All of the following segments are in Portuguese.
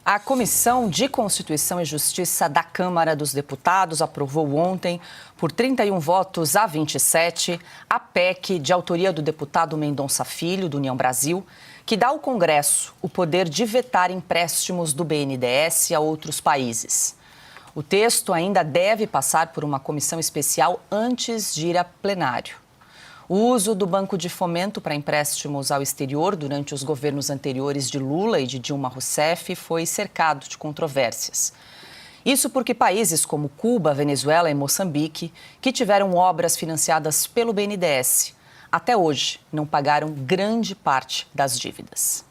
A Comissão de Constituição e Justiça da Câmara dos Deputados aprovou ontem, por 31 votos a 27, a PEC de autoria do deputado Mendonça Filho, do União Brasil, que dá ao Congresso o poder de vetar empréstimos do BNDES a outros países. O texto ainda deve passar por uma comissão especial antes de ir a plenário. O uso do Banco de Fomento para empréstimos ao exterior durante os governos anteriores de Lula e de Dilma Rousseff foi cercado de controvérsias. Isso porque países como Cuba, Venezuela e Moçambique, que tiveram obras financiadas pelo BNDES, até hoje não pagaram grande parte das dívidas.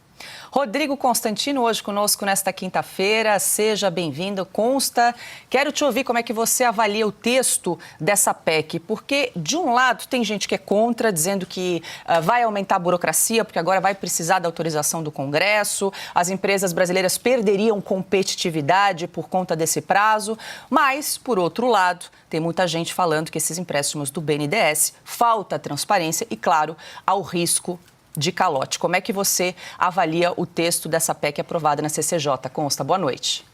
Rodrigo Constantino, hoje conosco nesta quinta-feira. Seja bem-vindo. Consta, quero te ouvir como é que você avalia o texto dessa PEC, porque, de um lado, tem gente que é contra, dizendo que vai aumentar a burocracia, porque agora vai precisar da autorização do Congresso, as empresas brasileiras perderiam competitividade por conta desse prazo, mas, por outro lado, tem muita gente falando que esses empréstimos do BNDES falta transparência e, claro, ao risco de calote. Como é que você avalia o texto dessa PEC aprovada na CCJ? Consta, boa noite.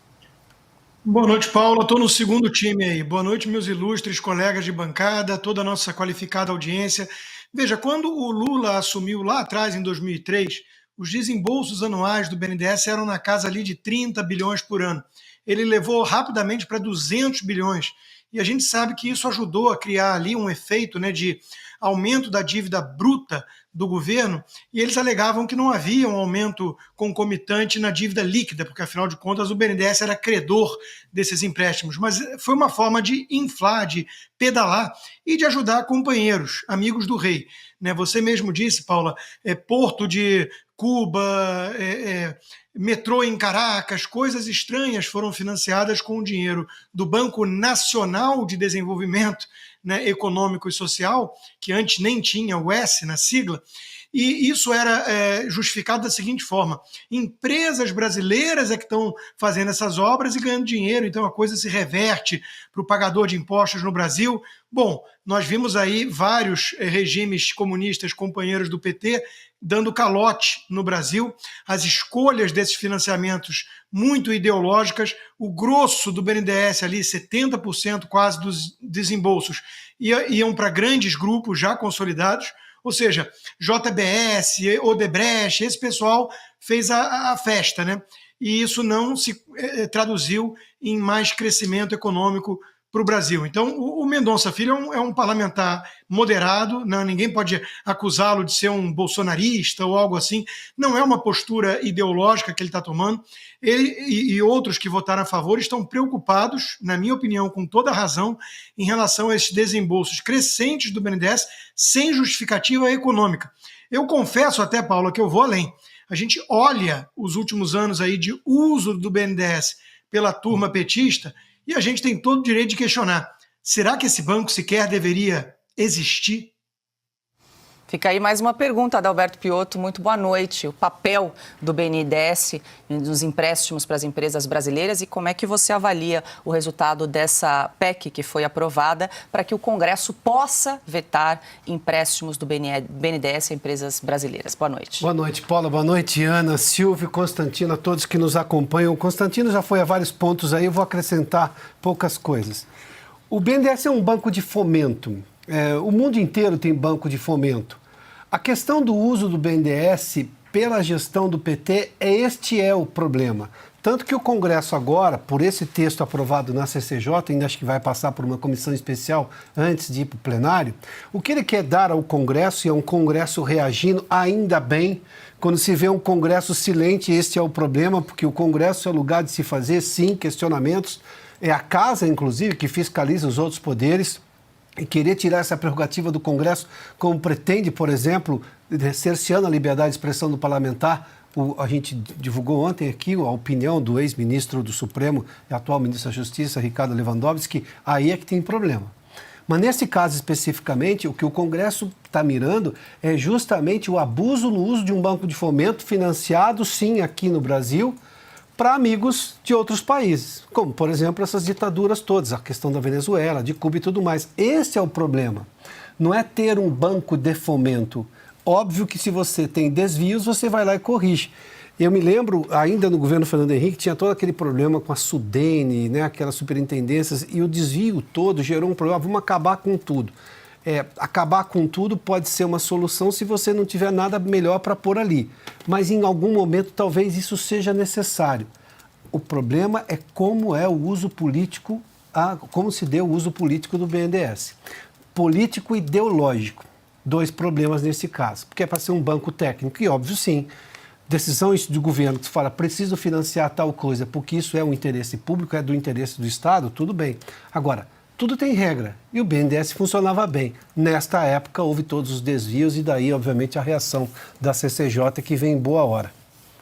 Boa noite, Paula. Estou no segundo time aí. Boa noite, meus ilustres colegas de bancada, toda a nossa qualificada audiência. Veja, quando o Lula assumiu lá atrás, em 2003, os desembolsos anuais do BNDES eram na casa ali de 30 bilhões por ano. Ele levou rapidamente para 200 bilhões. E a gente sabe que isso ajudou a criar ali um efeito, né, de aumento da dívida bruta do governo, e eles alegavam que não havia um aumento concomitante na dívida líquida, porque, afinal de contas, o BNDES era credor desses empréstimos. Mas foi uma forma de inflar, de pedalar e de ajudar companheiros, amigos do rei. Você mesmo disse, Paula, Porto de Cuba, metrô em Caracas, coisas estranhas foram financiadas com o dinheiro do Banco Nacional de Desenvolvimento, Econômico e Social, que antes nem tinha o S na sigla, e isso era justificado da seguinte forma: empresas brasileiras é que estão fazendo essas obras e ganhando dinheiro, então a coisa se reverte para o pagador de impostos no Brasil. Bom, nós vimos aí vários regimes comunistas, companheiros do PT, dando calote no Brasil, as escolhas desses financiamentos muito ideológicas, o grosso do BNDES ali, 70% quase dos desembolsos, iam para grandes grupos já consolidados, ou seja, JBS, Odebrecht, esse pessoal fez a festa, E isso não se traduziu em mais crescimento econômico para o Brasil. Então, o Mendonça Filho é um parlamentar moderado, ninguém pode acusá-lo de ser um bolsonarista ou algo assim, não é uma postura ideológica que ele está tomando. Ele e outros que votaram a favor estão preocupados, na minha opinião, com toda a razão, em relação a esses desembolsos crescentes do BNDES sem justificativa econômica. Eu confesso até, Paula, que eu vou além. A gente olha os últimos anos aí de uso do BNDES pela turma petista e a gente tem todo o direito de questionar: será que esse banco sequer deveria existir? Fica aí mais uma pergunta, Adalberto Piotto. Muito boa noite. O papel do BNDES nos empréstimos para as empresas brasileiras e como é que você avalia o resultado dessa PEC que foi aprovada para que o Congresso possa vetar empréstimos do BNDES a empresas brasileiras? Boa noite. Boa noite, Paula. Boa noite, Ana, Silvio, Constantino, a todos que nos acompanham. O Constantino já foi a vários pontos aí, eu vou acrescentar poucas coisas. O BNDES é um banco de fomento. O mundo inteiro tem banco de fomento. A questão do uso do BNDES pela gestão do PT, este é o problema. Tanto que o Congresso agora, por esse texto aprovado na CCJ, ainda acho que vai passar por uma comissão especial antes de ir para o plenário, o que ele quer dar ao Congresso, e é um Congresso reagindo, ainda bem, quando se vê um Congresso silente, este é o problema, porque o Congresso é o lugar de se fazer, sim, questionamentos, é a casa, inclusive, que fiscaliza os outros poderes. E querer tirar essa prerrogativa do Congresso, como pretende, por exemplo, cerceando a liberdade de expressão do parlamentar. A gente divulgou ontem aqui a opinião do ex-ministro do Supremo e atual ministro da Justiça, Ricardo Lewandowski, aí é que tem problema. Mas nesse caso especificamente, o que o Congresso está mirando é justamente o abuso no uso de um banco de fomento financiado, sim, aqui no Brasil, para amigos de outros países, como, por exemplo, essas ditaduras todas, a questão da Venezuela, de Cuba e tudo mais. Esse é o problema. Não é ter um banco de fomento. Óbvio que se você tem desvios, você vai lá e corrige. Eu me lembro, ainda no governo Fernando Henrique, tinha todo aquele problema com a Sudene, né, aquelas superintendências, e o desvio todo gerou um problema, vamos acabar com tudo. Acabar com tudo pode ser uma solução se você não tiver nada melhor para pôr ali. Mas em algum momento talvez isso seja necessário. O problema é como é o uso político, como se deu o uso político do BNDES. Político e ideológico. 2 problemas nesse caso. Porque é para ser um banco técnico, e óbvio sim. Decisões do governo que fala, preciso financiar tal coisa, porque isso é um interesse público, é do interesse do Estado, tudo bem. Agora, tudo tem regra, e o BNDES funcionava bem. Nesta época houve todos os desvios e daí, obviamente, a reação da CCJ que vem em boa hora.